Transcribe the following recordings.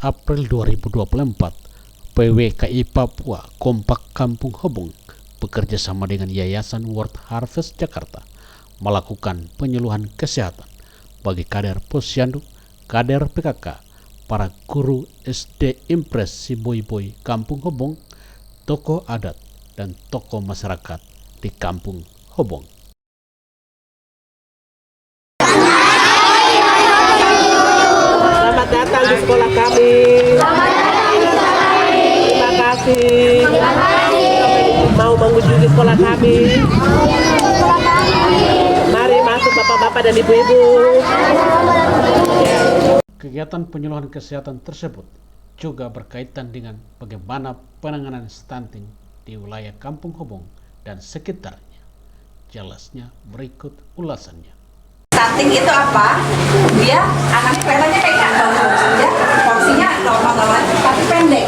April 2024, PWKI Papua Kompak Kampung Hobong bekerja sama dengan Yayasan World Harvest Jakarta melakukan penyuluhan kesehatan bagi kader Posyandu, kader PKK, para guru SD Impres Siboiboy Kampung Hobong, tokoh adat, dan tokoh masyarakat di Kampung Hobong. Selamat datang di sekolah kami. Terima kasih. Mau mengunjungi sekolah kami. Mari masuk bapak-bapak dan ibu-ibu. Kegiatan penyuluhan kesehatan tersebut juga berkaitan dengan bagaimana penanganan stunting di wilayah Kampung Hobong dan sekitarnya. Jelasnya berikut ulasannya. Stunting itu apa? Dia anaknya kelihatannya kayak kantong, ya, porsinya normal-normal tapi pendek,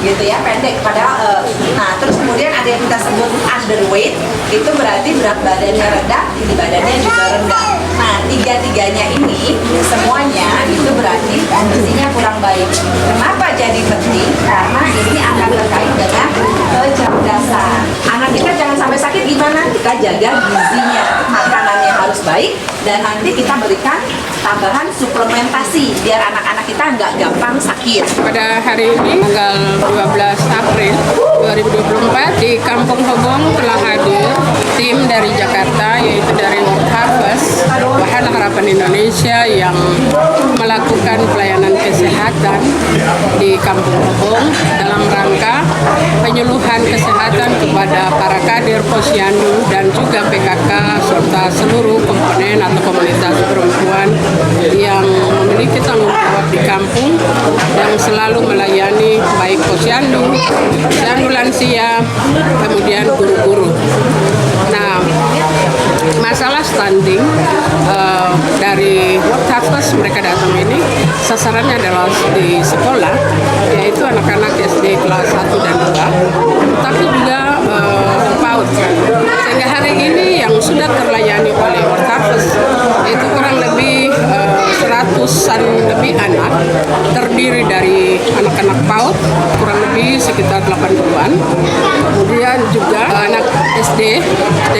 gitu ya, pendek. Padahal, nah terus kemudian ada yang kita sebut underweight, itu berarti berat badannya rendah, tinggi badannya juga rendah. Nah tiga-tiganya ini semuanya itu berarti kondisinya kurang baik. Kenapa jadi penting? Karena ini akan terkait dengan kecerdasan. Anak kita jangan sampai sakit, gimana? Kita jaga gizinya, makanannya harus baik, dan nanti kita berikan tambahan suplementasi biar anak-anak kita nggak gampang sakit. Pada hari ini tanggal 12 April 2024 di Kampung Hobong telah hadir tim dari Jakarta, yaitu dari World Harvest Wahana Harapan Indonesia yang melakukan pelayanan kesehatan di Kampung Hobong dalam rangka penyuluhan kesehatan kepada para kader Posyandu dan juga PKK serta seluruh komponen atau komunitas perempuan yang memiliki tanggung jawab di kampung yang selalu melayani baik posyandu, posyandu lansia, kemudian guru-guru. Nah, masalah stunting dari World Harvest mereka datang ini sasarannya adalah di sekolah, yaitu anak-anak SD kelas 1 dan 2, tapi juga PAUD. Sehingga hari ini yang sudah terlayani oleh World Harvest itu kurang lebih 100-an lebih anak, terdiri dari anak-anak PAUD kurang lebih sekitar 80-an, kemudian juga anak SD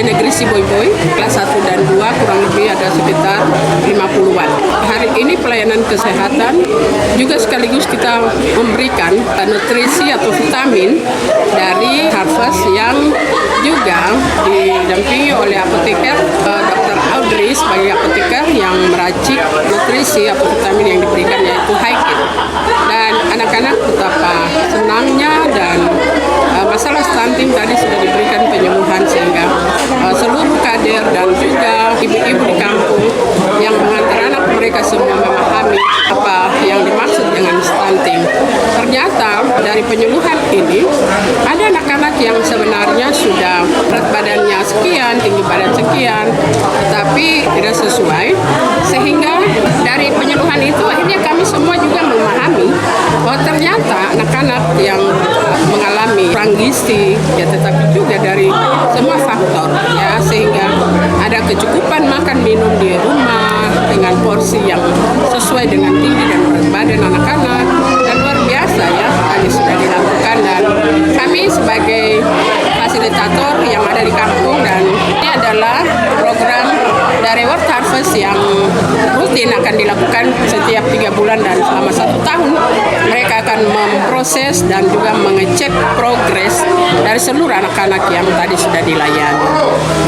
Negeri Siboiboy kelas 1 dan 2 kurang lebih ada sekitar 50-an. Hari ini pelayanan kesehatan juga sekaligus kita memberikan nutrisi atau vitamin dari Harvest yang juga didampingi oleh apoteker Dr. Audrey sebagai apoteker yang meracik nutrisi atau vitamin yang diberikan, yaitu High-Kit. Dan anak-anak betapa senangnya, dan masalah stunting tadi sudah diberikan penyuluhan sehingga seluruh kader dan juga ibu-ibu di kampung yang mengantar anak mereka semua memahami apa yang dimaksud dengan stunting. Ternyata dari penyuluhan ini ada anak-anak yang sebenarnya sudah berat badannya sekian, tinggi badan sekian, tetapi tidak sesuai, sehingga dari penyuluhan itu akhirnya kami semua juga memahami bahwa ternyata anak-anak yang mengalami kurang gizi, ya, tetapi juga dari semua faktor, ya, sehingga ada kecukupan makan minum di rumah dengan porsi yang sesuai dengan tinggi dan berat badan anak-anak, dan luar biasa, ya, tadi sudah dilakukan. Dan kami sebagai fasilitator yang ada di kampung, dan ini adalah program dari World Harvest yang rutin akan dilakukan setiap 3 bulan dan selama 1 tahun mereka akan memproses dan juga mengecek progres dari seluruh anak-anak yang tadi sudah dilayani.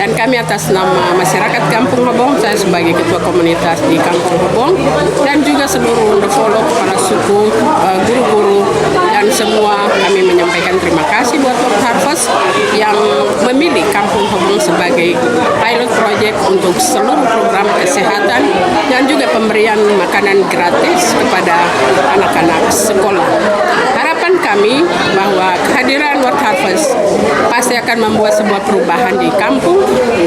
Dan kami atas nama masyarakat Kampung Hobong, saya sebagai ketua komunitas di Kampung Hobong, dan juga seluruh Ndefolo, kepala suku, guru-guru, dan semua, kami menyampaikan terima kasih buat World Harvest yang memilih Kampung Hobong sebagai pilot project untuk seluruh program kesehatan dan juga pemberian makanan gratis kepada anak-anak sekolah. Harapan kami bahwa kehadiran World Harvest pasti akan membuat sebuah perubahan di kampung,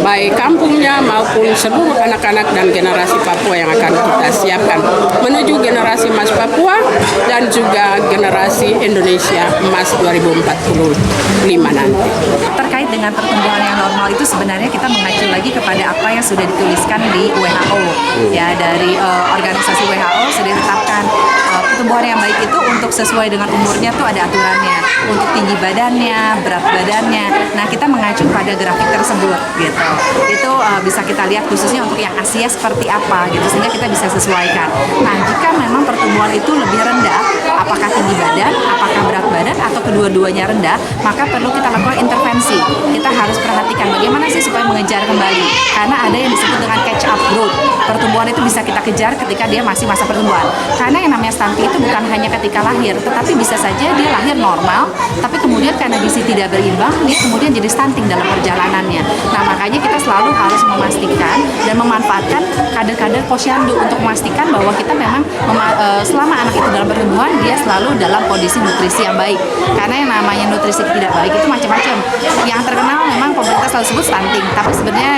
baik kampungnya maupun seluruh anak-anak dan generasi Papua yang akan kita siapkan menuju generasi emas Papua dan juga generasi Indonesia emas 2045 nanti. Terkait dengan pertumbuhan yang normal itu sebenarnya kita mengacu lagi kepada apa yang sudah dituliskan di WHO, ya, dari organisasi WHO sudah ditetapkan pertumbuhan yang baik itu untuk sesuai dengan umurnya tuh ada aturannya. Untuk tinggi badannya, berat badannya. Nah, kita mengacu pada grafik tersebut gitu. Itu bisa kita lihat khususnya untuk yang Asia seperti apa gitu, sehingga kita bisa sesuaikan. Nah, jika memang pertumbuhan itu lebih rendah, apakah tinggi badan, apakah berat badan, atau kedua-duanya rendah, maka perlu kita lakukan intervensi. Kita harus perhatikan bagaimana sih supaya mengejar kembali. Karena ada yang disebut dengan catch up growth. Pertumbuhan itu bisa kita kejar ketika dia masih masa pertumbuhan. Karena yang namanya stunting itu bukan hanya ketika lahir, tetapi bisa saja dia lahir normal, tapi kemudian karena gizi tidak berimbang, dia kemudian jadi stunting dalam perjalanannya. Nah, makanya kita selalu harus memastikan dan memanfaatkan kader-kader posyandu untuk memastikan bahwa kita memang selama anak itu dalam pertumbuhan, dia selalu dalam kondisi nutrisi yang baik. Karena yang namanya nutrisi tidak baik itu macam-macam. Yang terkenal memang pemerintah selalu sebut stunting, tapi sebenarnya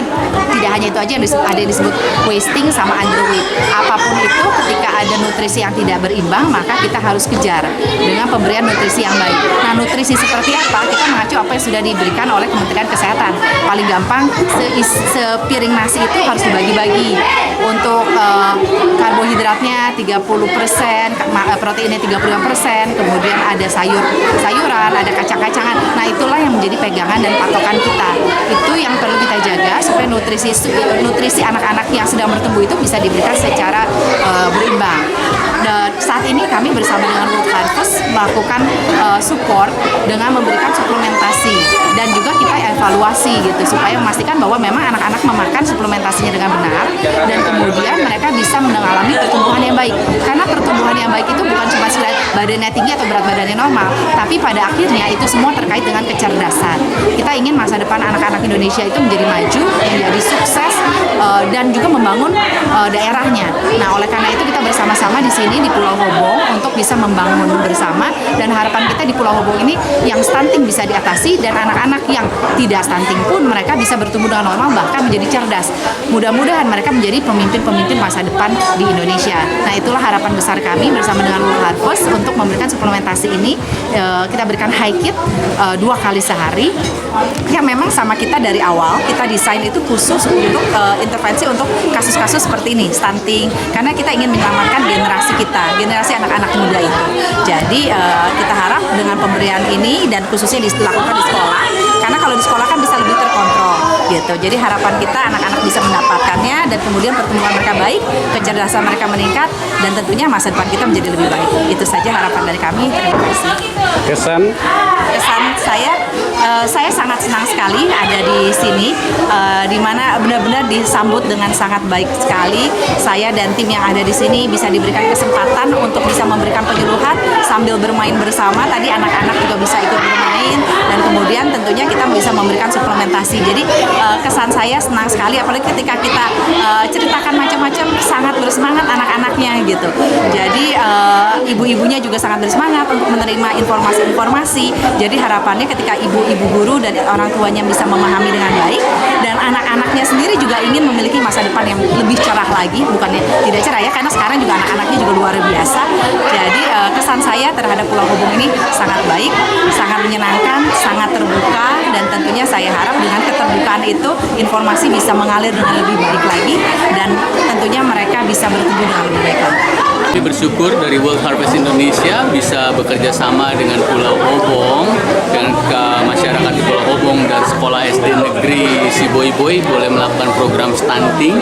tidak hanya itu aja, ada yang disebut wasting sama underweight. Apapun itu, ketika ada nutrisi yang tidak berimbang, maka kita harus kejar dengan pemberian nutrisi yang baik. Nah, nutrisi seperti apa? Kita mengacu apa yang sudah diberikan oleh Kementerian Kesehatan. Paling gampang, sepiring nasi itu harus dibagi-bagi. Untuk karbohidratnya 30%, proteinnya 35%, kemudian ada sayuran, ada kacang-kacangan. Nah, itulah yang menjadi pegangan dan patokan kita. Itu yang perlu kita jaga supaya nutrisi anak-anak yang sedang bertumbuh itu bisa diberikan secara berimbang. Dan saat ini kami bersama dengan World Harvest melakukan support dengan memberikan suplementasi dan juga kita evaluasi gitu supaya memastikan bahwa memang anak-anak memakan suplementasinya dengan benar dan kemudian mereka bisa mengalami pertumbuhan yang baik. Karena pertumbuhan yang baik itu bukan cuma sekedar badannya tinggi atau berat badannya normal, tapi pada akhirnya itu semua terkait dengan kecerdasan. Kita ingin masa depan anak-anak Indonesia itu menjadi maju, menjadi sukses, dan juga membangun daerahnya. Nah, oleh karena itu kita bersama-sama di sini di Pulau Hobong untuk bisa membangun bersama, dan harapan kita di Pulau Hobong ini yang stunting bisa diatasi dan anak-anak yang tidak stunting pun mereka bisa bertumbuh dengan normal bahkan menjadi cerdas. Mudah-mudahan mereka menjadi pemimpin-pemimpin masa depan di Indonesia. Nah, itulah harapan besar kami bersama dengan World Harvest untuk memberikan suplementasi ini. Kita berikan high kit 2 kali sehari yang memang sama kita dari awal. Kita desain itu khusus untuk intervensi untuk kasus-kasus seperti ini, stunting, karena kita ingin menyelamatkan generasi kita, generasi anak-anak muda itu. Jadi kita harap dengan pemberian ini dan khususnya dilakukan di sekolah, karena kalau di sekolah kan bisa lebih terkontrol gitu. Jadi harapan kita anak-anak bisa mendapatkannya dan kemudian pertumbuhan mereka baik, kecerdasan mereka meningkat, dan tentunya masa depan kita menjadi lebih baik. Itu saja harapan dari kami. Terima kasih. Kesan saya sangat senang sekali ada di sini, di mana benar-benar disambut dengan sangat baik sekali. Saya dan tim yang ada di sini bisa diberikan kesempatan untuk bisa memberikan penyuluhan sambil bermain bersama. Tadi anak-anak juga bisa ikut bermain, dan kemudian tentunya kita bisa memberikan suplementasi. Jadi kesan saya senang sekali, apalagi ketika kita ceritakan macam-macam, sangat bersemangat anak-anaknya gitu. Jadi ibu-ibunya juga sangat bersemangat untuk menerima informasi-informasi. Jadi harapannya ketika ibu-ibu guru dan orang tuanya bisa memahami dengan baik, dan anak-anaknya sendiri juga ingin memiliki masa depan yang lebih cerah lagi, bukannya tidak cerah ya, karena sekarang juga anak-anaknya juga luar biasa. Jadi kesan saya terhadap Pulau Hobong ini sangat baik, sangat menyenangkan, sangat terbuka, dan tentunya saya harap dengan keterbukaan itu informasi bisa mengalir dengan lebih baik lagi, dan tentunya mereka bisa bertumbuh dengan lebih baik lagi. Kami bersyukur dari World Harvest Indonesia bisa bekerja sama dengan Pulau Hobong, dengan masyarakat di Pulau Hobong dan sekolah SD negeri Siboiboy boleh melakukan program stunting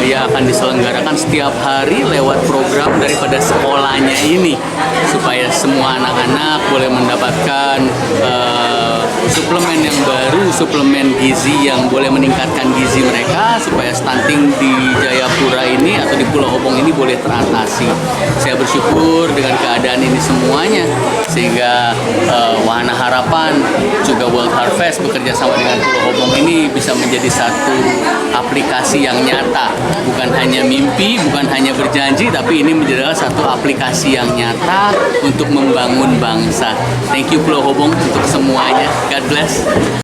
yang akan diselenggarakan setiap hari lewat program daripada sekolahnya ini, supaya semua anak-anak boleh mendapatkan suplemen yang baru, suplemen gizi yang boleh meningkatkan gizi mereka, supaya stunting di Jayapura ini atau di Pulau Hobong ini boleh teratasi. Saya bersyukur dengan keadaan ini semuanya, sehingga Wahana Harapan juga World Harvest bekerja sama dengan Pulau Hobong ini bisa menjadi satu aplikasi yang nyata, bukan hanya mimpi, bukan hanya berjanji, tapi ini menjadi satu aplikasi yang nyata untuk membangun bangsa. Thank you Pulau Hobong untuk semuanya. God bless.